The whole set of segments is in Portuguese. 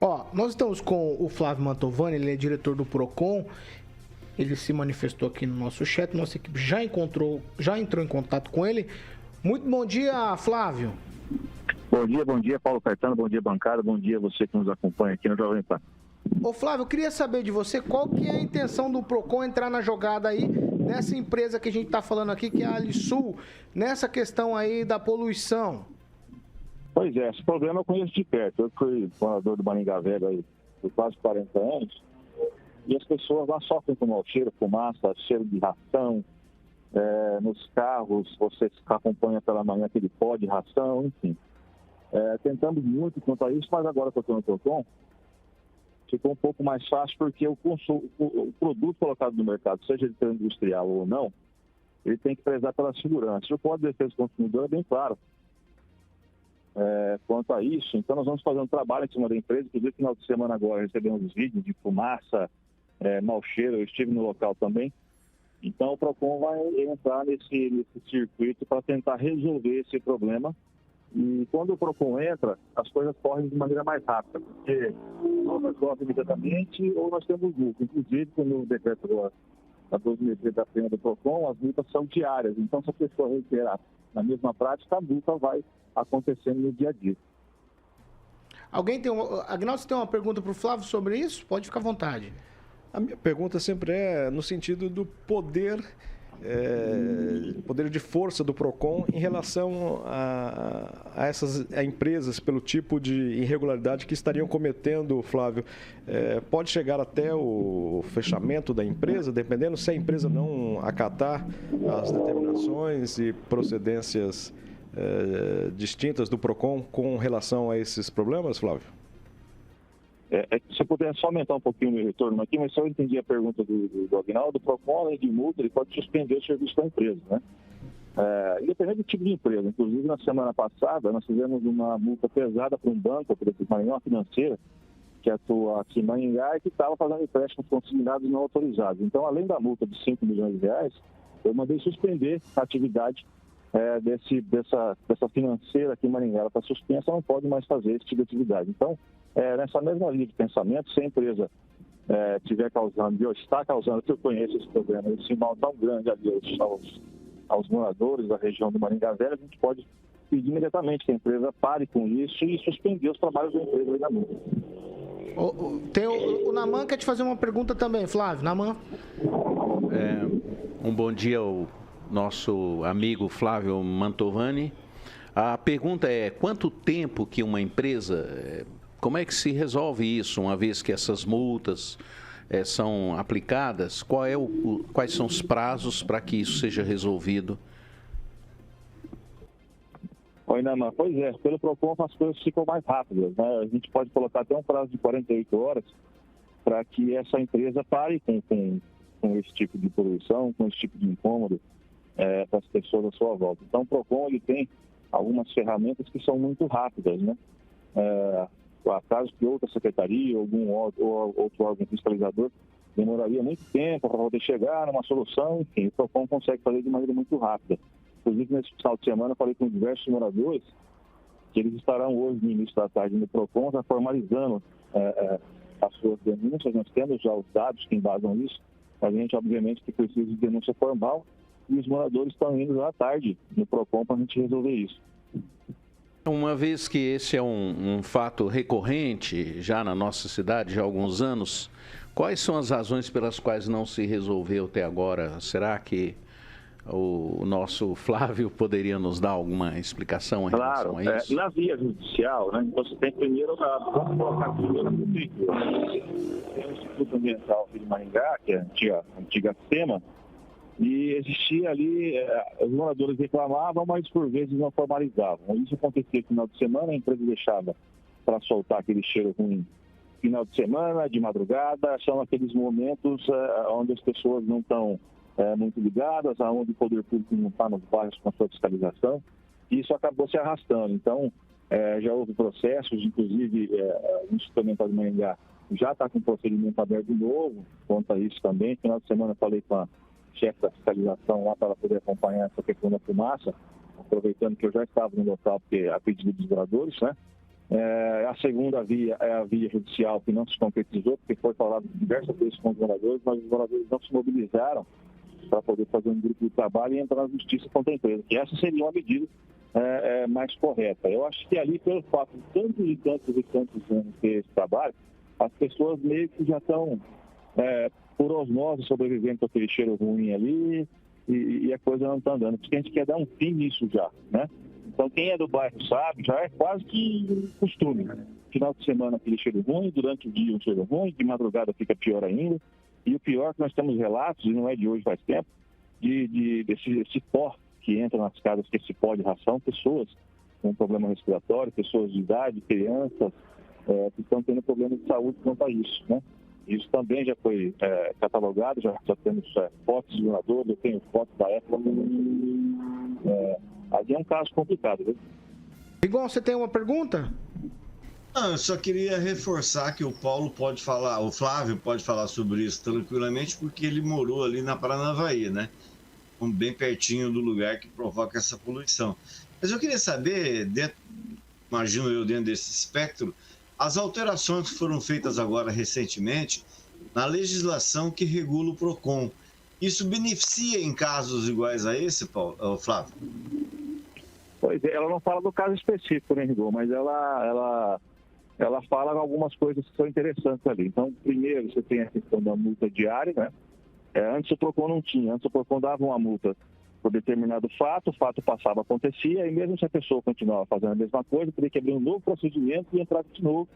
Ó, nós estamos com o Flávio Mantovani, ele é diretor do Procon. Ele se manifestou aqui no nosso chat, nossa equipe já entrou em contato com ele. Muito bom dia, Flávio. Bom dia, Paulo Caetano, bom dia, bancada, bom dia você que nos acompanha aqui no Jovem Pan. Ô Flávio, eu queria saber de você qual que é a intenção do Procon entrar na jogada aí, nessa empresa que a gente está falando aqui, que é a Alisul, nessa questão aí da poluição. Pois é, esse problema eu conheço de perto. Eu fui morador do Maringá Velho aí por quase 40 anos e as pessoas lá sofrem com mau cheiro, fumaça, cheiro de ração. Nos carros, você acompanha pela manhã aquele pó de ração, enfim. Tentamos muito quanto a isso, mas agora que eu estou no Procon, ficou um pouco mais fácil porque o produto colocado no mercado, seja de industrial ou não, ele tem que prezar pela segurança. O Código de Defesa do Consumidor é bem claro quanto a isso. Então, nós vamos fazer um trabalho em cima da empresa. Inclusive, no final de semana agora, recebemos vídeos de fumaça, mau cheiro. Eu estive no local também. Então, o Procon vai entrar nesse circuito para tentar resolver esse problema. E quando o Procon entra, as coisas correm de maneira mais rápida, porque ou resolve imediatamente ou nós temos multa. Inclusive, no decreto da 2013 da pena do Procon, as multas são diárias. Então, se a pessoa reiterar na mesma prática, a multa vai acontecendo no dia a dia. Agnaldo, você tem uma pergunta para o Flávio sobre isso? Pode ficar à vontade. A minha pergunta sempre é no sentido do poder de força do Procon em relação a essas empresas pelo tipo de irregularidade que estariam cometendo, Flávio. Pode chegar até o fechamento da empresa, dependendo se a empresa não acatar as determinações e procedências distintas do Procon com relação a esses problemas, Flávio? Se eu puder só aumentar um pouquinho o meu retorno aqui, mas se eu entendi a pergunta do Agnaldo, o Procon, além de multa, ele pode suspender o serviço da empresa, né? Independente do tipo de empresa. Inclusive, na semana passada, nós fizemos uma multa pesada para um banco, para uma financeira, que atua aqui em Maringá e que estava fazendo empréstimos consignados não autorizados. Então, além da multa de 5 milhões de reais, eu mandei suspender a atividade dessa financeira aqui em Maringá. Ela está suspensa, não pode mais fazer esse tipo de atividade. Então, nessa mesma linha de pensamento, se a empresa estiver causando, ou está causando, que eu conheço esse problema, esse mal tão grande ali aos moradores da região do Maringá Velho, a gente pode pedir imediatamente que a empresa pare com isso e suspender os trabalhos da empresa aí na multa. O Naman quer te fazer uma pergunta também, Flávio. Naman. Um bom dia ao nosso amigo Flávio Mantovani. A pergunta é, quanto tempo que uma empresa... Como é que se resolve isso, uma vez que essas multas são aplicadas? Quais são os prazos para que isso seja resolvido? Oi, Naman. Pois é, pelo Procon as coisas ficam mais rápidas, né? A gente pode colocar até um prazo de 48 horas para que essa empresa pare com esse tipo de poluição, com esse tipo de incômodo para as pessoas à sua volta. Então, o Procon ele tem algumas ferramentas que são muito rápidas, né? Caso que outra secretaria ou algum outro órgão fiscalizador demoraria muito tempo para poder chegar numa solução, enfim, o Procon consegue fazer de maneira muito rápida. Inclusive, nesse final de semana, eu falei com diversos moradores que eles estarão hoje, no início da tarde, no Procon, já formalizando as suas denúncias. Nós temos já os dados que embasam isso, mas a gente, obviamente, que precisa de denúncia formal e os moradores estão indo já à tarde no Procon para a gente resolver isso. Uma vez que esse é um fato recorrente já na nossa cidade, já há alguns anos, quais são as razões pelas quais não se resolveu até agora? Será que o nosso Flávio poderia nos dar alguma explicação em relação a isso? Na via judicial, né, você tem primeiro, vamos colocar primeiro a prefeitura. Tem o Instituto Ambiental de Maringá, que é a antiga SEMA, e existia ali, os moradores reclamavam, mas por vezes não formalizavam. Isso acontecia no final de semana, a empresa deixava para soltar aquele cheiro ruim. Final de semana, de madrugada, são aqueles momentos onde as pessoas não estão muito ligadas, onde o poder público não está nos bairros com a sua fiscalização, e isso acabou se arrastando. Então, já houve processos, inclusive o Instituto Ambiental de Maringá já está com um procedimento aberto novo quanto a isso também. Final de semana eu falei com a chefe da fiscalização lá para poder acompanhar essa questão da fumaça, aproveitando que eu já estava no local, porque a pedido dos moradores, né? A segunda via é a via judicial, que não se concretizou, porque foi falado diversas vezes com os moradores, mas os moradores não se mobilizaram para poder fazer um grupo de trabalho e entrar na justiça contra a empresa. E essa seria uma medida mais correta. Eu acho que ali, pelo fato de tantos anos ter esse trabalho, as pessoas meio que já estão, por osmose, sobrevivendo com aquele cheiro ruim ali e a coisa não está andando. Porque a gente quer dar um fim nisso já, né? Então, quem é do bairro sabe, já é quase que costume. Final de semana aquele cheiro ruim, durante o dia um cheiro ruim, de madrugada fica pior ainda. E o pior é que nós temos relatos, e não é de hoje, faz tempo, desse pó que entra nas casas, que esse pó de ração, pessoas com problema respiratório, pessoas de idade, crianças, que estão tendo problemas de saúde quanto a isso, né? Isso também já foi catalogado, já temos fotos de moradores, eu tenho fotos da época. Ali é um caso complicado, viu? Igual, você tem uma pergunta? Não, eu só queria reforçar que o Paulo pode falar, o Flávio pode falar sobre isso tranquilamente, porque ele morou ali na Paranavaí, né? Bem pertinho do lugar que provoca essa poluição. Mas eu queria saber, imagino eu dentro desse espectro, as alterações que foram feitas agora recentemente na legislação que regula o PROCON. Isso beneficia em casos iguais a esse, Paulo, Flávio? Pois é, ela não fala do caso específico, né, Rigor? Mas ela fala algumas coisas que são interessantes ali. Então, primeiro, você tem a questão da multa diária, né? Antes o PROCON não tinha. Antes o PROCON dava uma multa por determinado fato, o fato passava, acontecia, e mesmo se a pessoa continuava fazendo a mesma coisa, teria que abrir um novo procedimento e entrar de novo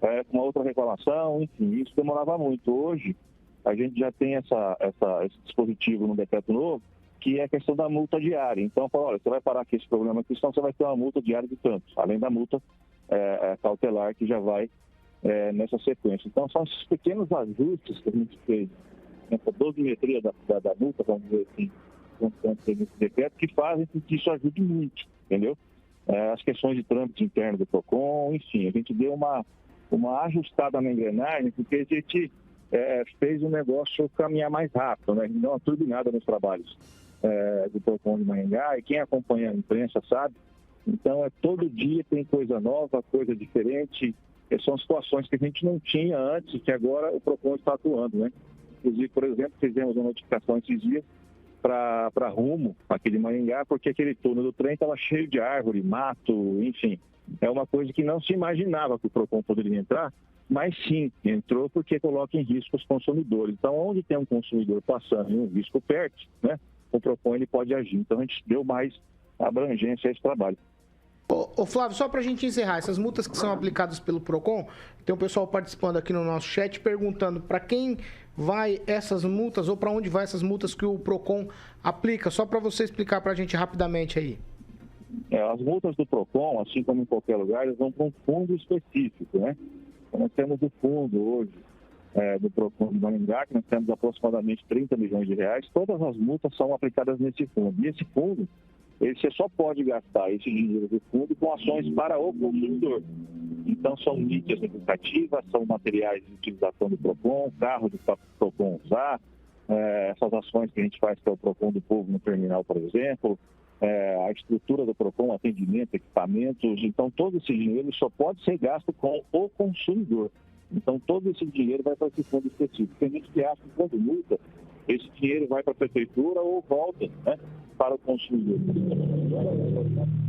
com uma outra reclamação, enfim, isso demorava muito. Hoje, a gente já tem esse dispositivo no decreto novo, que é a questão da multa diária. Então, fala, olha, você vai parar aqui esse problema aqui, senão você vai ter uma multa diária de tanto, além da multa cautelar que já vai nessa sequência. Então, são esses pequenos ajustes que a gente fez nessa dosimetria da multa, vamos dizer assim, nesse decreto, que fazem com que isso ajude muito, entendeu? As questões de trâmite interno do PROCON, enfim, a gente deu uma ajustada na engrenagem, porque a gente fez o negócio caminhar mais rápido, né? Não uma turbinada nos trabalhos do PROCON de Maringá, e quem acompanha a imprensa sabe. Então, todo dia tem coisa nova, coisa diferente, são situações que a gente não tinha antes, que agora o PROCON está atuando, né? Inclusive, por exemplo, fizemos uma notificação esses dias para Rumo, aqui de Maringá, porque aquele túnel do trem estava cheio de árvore, mato, enfim. É uma coisa que não se imaginava que o PROCON poderia entrar, mas sim, entrou porque coloca em risco os consumidores. Então, onde tem um consumidor passando e um risco perto, né, o PROCON ele pode agir. Então, a gente deu mais abrangência a esse trabalho. Ô Flávio, só para a gente encerrar, essas multas que são aplicadas pelo PROCON, tem um pessoal participando aqui no nosso chat perguntando para quem vai essas multas ou para onde vai essas multas que o PROCON aplica, só para você explicar para a gente rapidamente aí. As multas do PROCON, assim como em qualquer lugar, elas vão para um fundo específico, né? Então, nós temos o fundo hoje do PROCON de Maringá, que nós temos aproximadamente 30 milhões de reais, todas as multas são aplicadas nesse fundo. E esse fundo, você só pode gastar esse dinheiro do fundo com ações para o consumidor. Então, são mídias educativas, são materiais de utilização do PROCON, carros do PROCON usar, essas ações que a gente faz, que é o PROCON do Povo no terminal, por exemplo, a estrutura do PROCON, atendimento, equipamentos. Então, todo esse dinheiro só pode ser gasto com o consumidor. Então, todo esse dinheiro vai para esse fundo específico. Tem gente que acha que quando multa, esse dinheiro vai para a prefeitura ou volta, né, para o consumidor.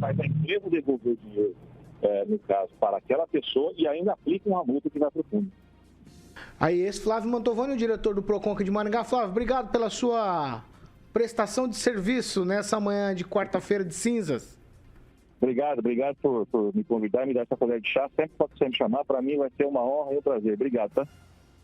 Mas a empresa devolver o dinheiro, no caso, para aquela pessoa e ainda aplica uma multa que vai para o fundo. Aí, esse Flávio Mantovani, o diretor do PROCON aqui de Maringá. Flávio, obrigado pela sua prestação de serviço nessa manhã de quarta-feira de cinzas. Obrigado por me convidar e me dar essa colher de chá. Sempre que você me chamar, para mim vai ser uma honra e um prazer. Obrigado, tá?